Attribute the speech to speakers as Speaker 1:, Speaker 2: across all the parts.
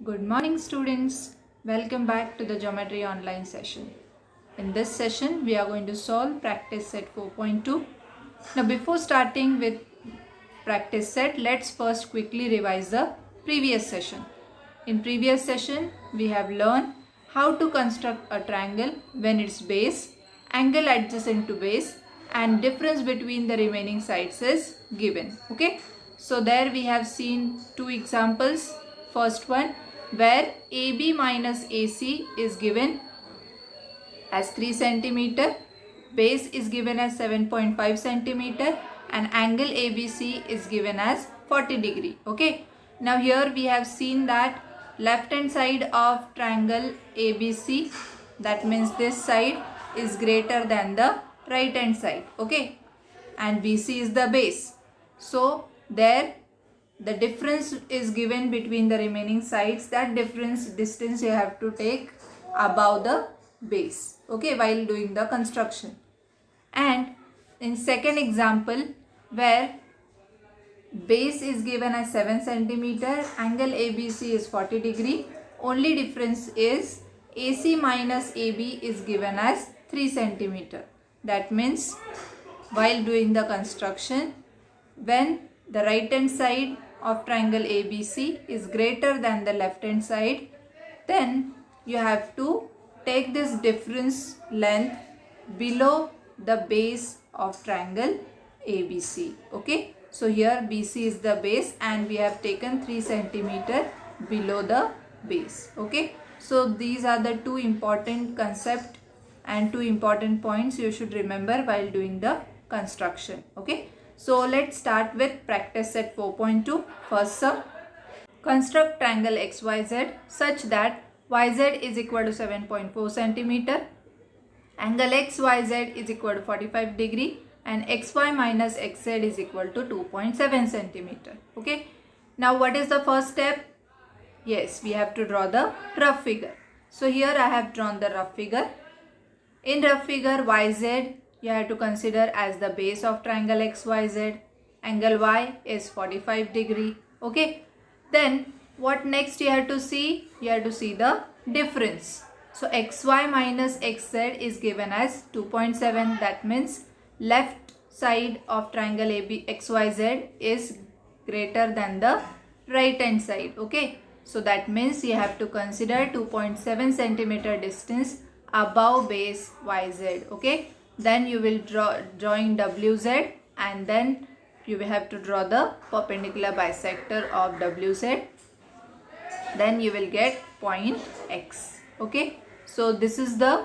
Speaker 1: Good morning students. Welcome back to the Geometry online session. In this session we are going to solve practice set 4.2. Now before starting with practice set, let's first quickly revise the previous session. In previous session we have learned how to construct a triangle when its base, angle adjacent to base and difference between the remaining sides is given. Okay. So there we have seen two examples. First one where AB minus AC is given as 3 centimeter, base is given as 7.5 centimeter and angle ABC is given as 40 degree. Okay. Now here we have seen that left hand side of triangle ABC, that means this side is greater than the right hand side. Okay. And BC is the base. So there the difference is given between the remaining sides. That distance you have to take above the base, okay, while doing the construction. And in second example where base is given as 7 centimeter, angle ABC is 40 degree, only difference is AC minus AB is given as 3 centimeter. That means while doing the construction, when the right hand side of triangle ABC is greater than the left hand side, then you have to take this difference length below the base of triangle ABC. Okay. So here BC is the base and we have taken 3 centimeter below the base. Okay. So these are the two important concepts and two important points you should remember while doing the construction. Okay. So let's start with practice set 4.2. First sum. Construct triangle XYZ such that YZ is equal to 7.4 centimeter, angle XYZ is equal to 45 degree and XY minus XZ is equal to 2.7 centimeter. Okay. Now what is the first step? Yes, we have to draw the rough figure. So here I have drawn the rough figure. In rough figure, YZ you have to consider as the base of triangle XYZ. Angle Y is 45 degree. Okay. Then what next you have to see? You have to see the difference. So XY minus XZ is given as 2.7. That means left side of triangle XYZ is greater than the right hand side. Okay. So that means you have to consider 2.7 centimeter distance above base YZ. Okay. Then you will drawing WZ and then you will have to draw the perpendicular bisector of WZ. Then you will get point X. Okay. So this is the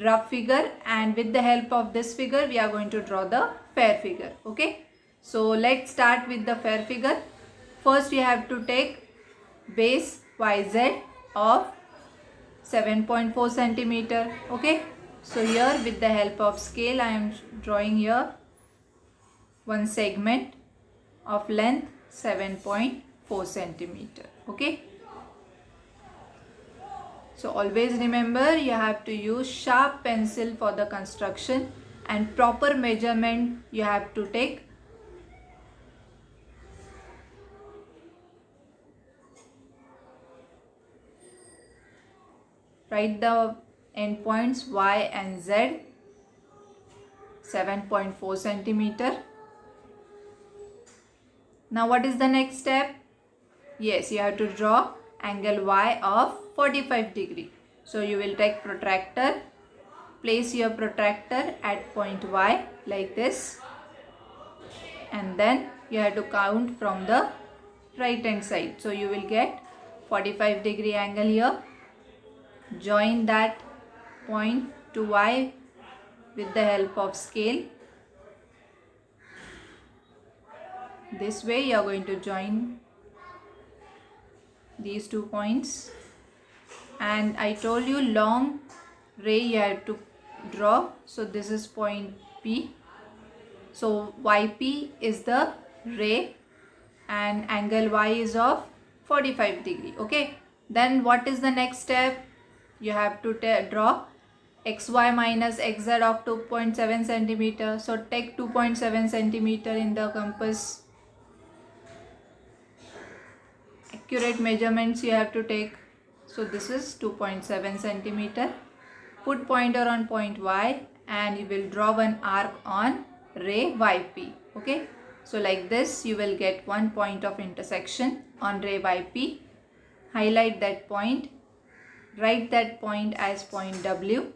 Speaker 1: rough figure and with the help of this figure we are going to draw the fair figure. Okay. So let's start with the fair figure. First you have to take base YZ of 7.4 centimeter. Okay. So here with the help of scale I am drawing here one segment of length 7.4 centimeter. Okay. So always remember you have to use sharp pencil for the construction and proper measurement you have to take. Write the endpoints Y and Z 7.4 centimeter. Now what is the next step? Yes, you have to draw angle Y of 45 degree. So you will take protractor, place your protractor at point Y like this and then you have to count from the right hand side. So you will get 45 degree angle here. Join that point to Y with the help of scale. This way you are going to join these 2 points and I told you long ray you have to draw. So this is point P. So YP is the ray and angle Y is of 45 degree. Okay. Then what is the next step? You have to draw XY minus XZ of 2.7 centimeter. So take 2.7 centimeter in the compass. accurate measurements you have to take. So this is 2.7 centimeter. Put pointer on point Y and you will draw one arc on ray YP. Okay, so like this you will get one point of intersection on ray YP. Highlight that point, write that point as point W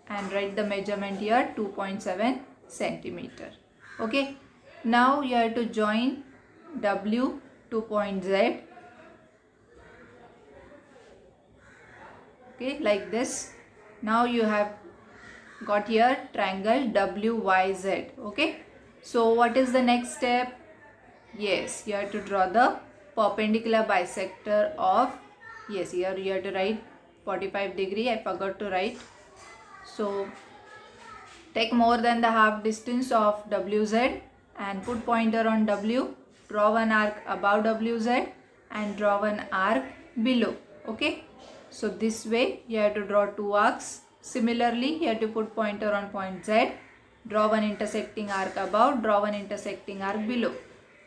Speaker 1: and write the measurement here 2.7 centimeter. Okay, now you have to join W to point Z. Okay, like this. Now you have got here triangle WYZ. Okay, so what is the next step? Yes, you have to draw the perpendicular bisector of, yes, here you have to write 45 degree. I forgot to write. So take more than the half distance of WZ and put pointer on W. Draw one arc above WZ and draw one arc below. Okay, so this way you have to draw two arcs. Similarly, you have to put pointer on point Z. Draw one intersecting arc above, draw one intersecting arc below.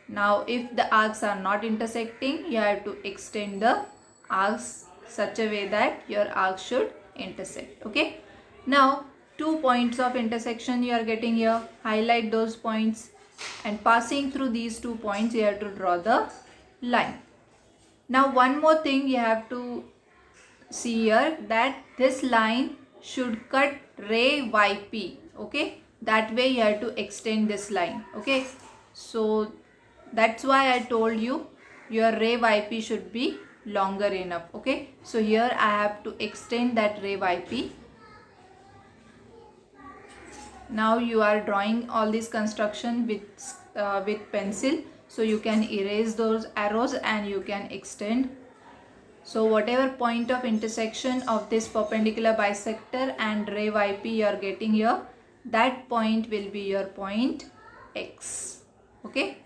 Speaker 1: Now if the arcs are not intersecting, you have to extend the arcs such a way that your arc should intersect. Okay, now 2 points of intersection you are getting here. Highlight those points and passing through these 2 points you have to draw the line. Now one more thing you have to see here, that this line should cut ray YP. Okay, that way you have to extend this line. Okay, so that's why I told you your ray YP should be longer enough. Okay, so here I have to extend that ray YP. Now you are drawing all this construction with pencil, so you can erase those arrows and you can extend. So whatever point of intersection of this perpendicular bisector and ray YP you are getting here, that point will be your point X. Okay,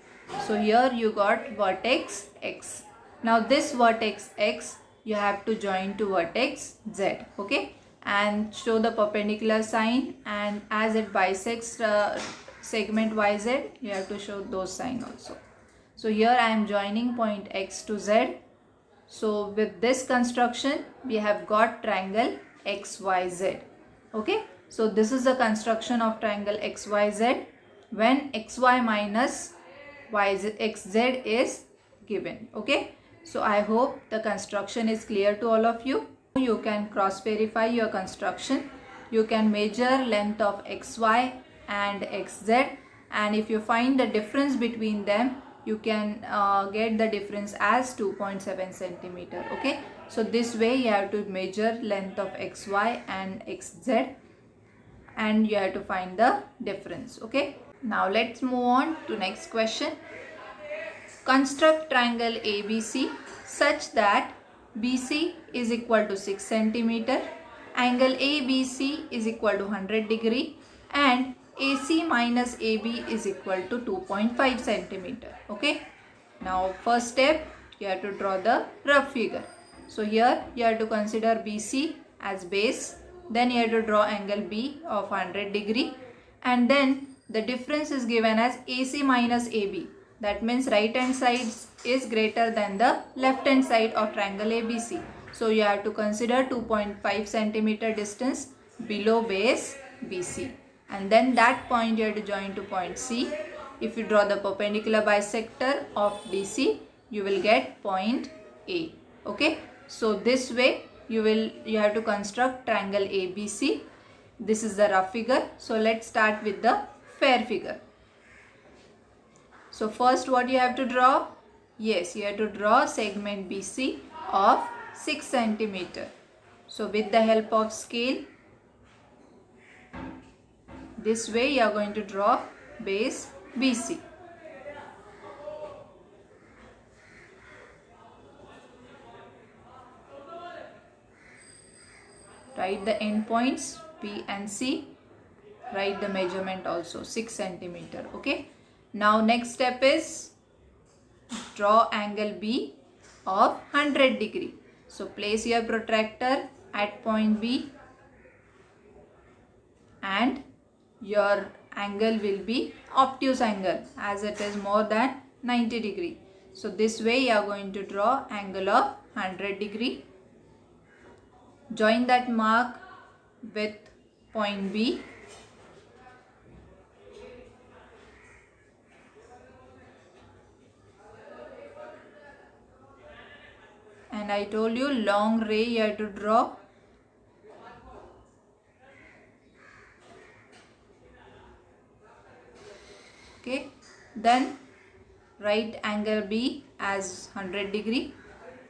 Speaker 1: so here you got vertex X. Now this vertex X you have to join to vertex Z. Okay, and show the perpendicular sign, and as it bisects segment YZ, you have to show those sign also. So here I am joining point X to Z. So with this construction we have got triangle XYZ. Okay, so this is the construction of triangle XYZ when XY minus XZ is given. Okay, so I hope the construction is clear to all of you. You can cross verify your construction. You can measure length of XY and XZ, and if you find the difference between them, you can get the difference as 2.7 centimeter. Okay, so this way you have to measure length of XY and XZ and you have to find the difference. Okay, now let's move on to next question. Construct triangle ABC such that BC is equal to 6 centimeter, angle ABC is equal to 100 degree and AC minus AB is equal to 2.5 centimeter. Okay, now first step you have to draw the rough figure. So here you have to consider BC as base, then you have to draw angle B of 100 degree, and then the difference is given as AC minus AB. That means right hand side is greater than the left hand side of triangle ABC. So you have to consider 2.5 centimeter distance below base BC. And then that point you have to join to point C. If you draw the perpendicular bisector of DC, you will get point A. Okay, so this way you have to construct triangle ABC. This is the rough figure. So let's start with the fair figure. So first what you have to draw? Yes, you have to draw segment BC of 6 centimeter. So with the help of scale, this way you are going to draw base BC. Write the endpoints P and C. Write the measurement also 6 centimeter. Okay. Now next step is draw angle B of 100 degree. So place your protractor at point B and your angle will be obtuse angle as it is more than 90 degree. So this way you are going to draw angle of 100 degree. Join that mark with point B. And I told you long ray you have to draw. Okay, then write angle B as 100 degree.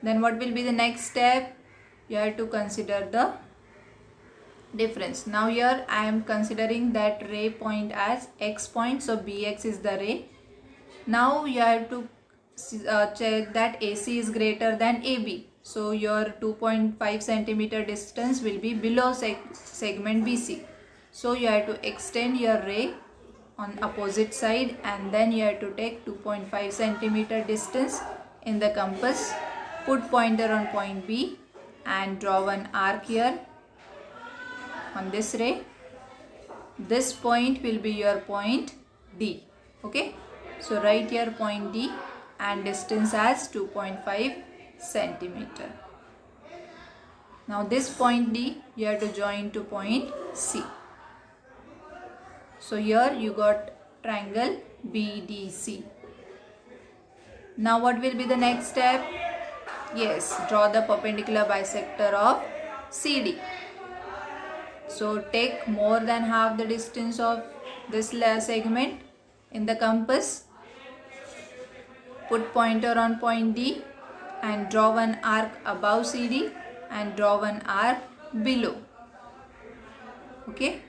Speaker 1: Then what will be the next step? You have to consider the difference. Now here I am considering that ray point as X point, so BX is the ray. Now you have to check that AC is greater than AB. So your 2.5 centimeter distance will be below segment BC. So you have to extend your ray on opposite side, and then you have to take 2.5 centimeter distance in the compass. Put pointer on point B and draw one arc here on this ray. This point will be your point D. Okay, so write here point D and distance as 2.5 centimeter. Now this point D you have to join to point C. So here you got triangle BDC. Now what will be the next step? Yes, draw the perpendicular bisector of CD. So take more than half the distance of this segment in the compass. Put pointer on point D and draw one arc above CD and draw one arc below. Okay.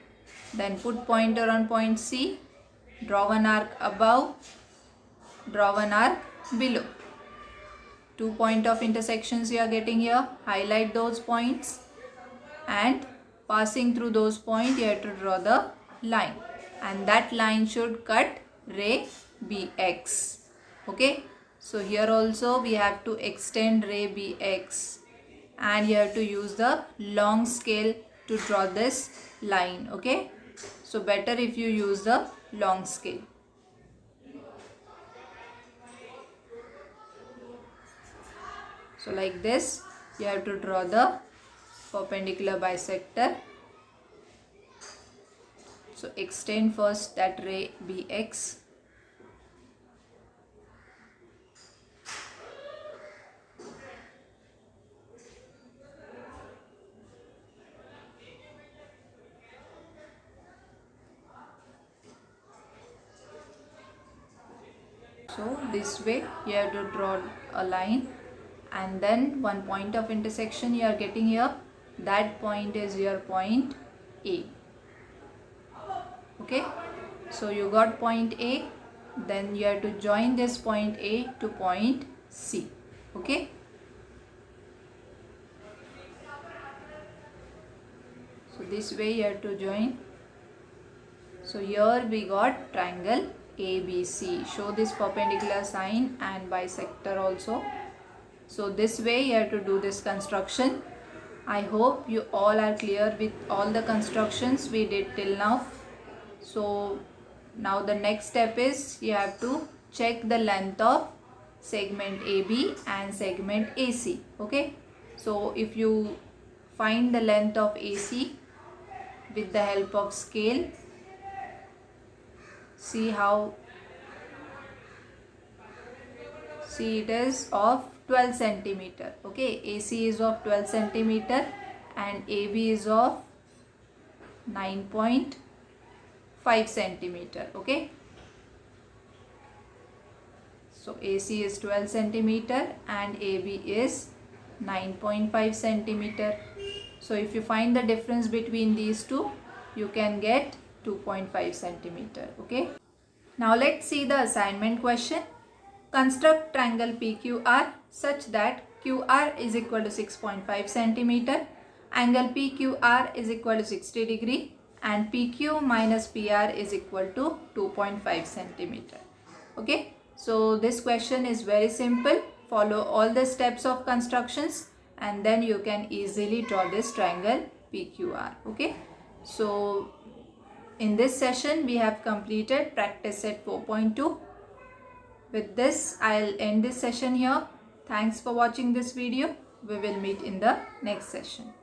Speaker 1: Then put pointer on point C, draw one arc above, draw one arc below. 2 points of intersections you are getting here. Highlight those points, and passing through those points you have to draw the line, and that line should cut ray BX. Okay, so here also we have to extend ray BX, and you have to use the long scale to draw this line. Okay, so better if you use the long scale. So like this you have to draw the perpendicular bisector. So extend first that ray BX. So this way you have to draw a line, and then one point of intersection you are getting here. That point is your point A. Okay, so you got point A, then you have to join this point A to point C. Okay, so this way you have to join. So here we got triangle ABC. Show this perpendicular sign and bisector also. So this way you have to do this construction. I hope you all are clear with all the constructions we did till now. So now the next step is you have to check the length of segment AB and segment AC. Okay, so if you find the length of AC with the help of scale, see it is of 12 centimeter. Okay, AC is of 12 centimeter and AB is of 9.5 centimeter. Okay, so AC is 12 centimeter and AB is 9.5 centimeter. So if you find the difference between these two, you can get 2.5 centimeter. Okay, now let's see the assignment question. Construct triangle PQR such that QR is equal to 6.5 centimeter, angle PQR is equal to 60 degree, and PQ minus PR is equal to 2.5 centimeter. Okay, so this question is very simple. Follow all the steps of constructions and then you can easily draw this triangle PQR. Okay, so in this session we have completed practice set 4.2. With this, I'll end this session here. Thanks for watching this video. We will meet in the next session.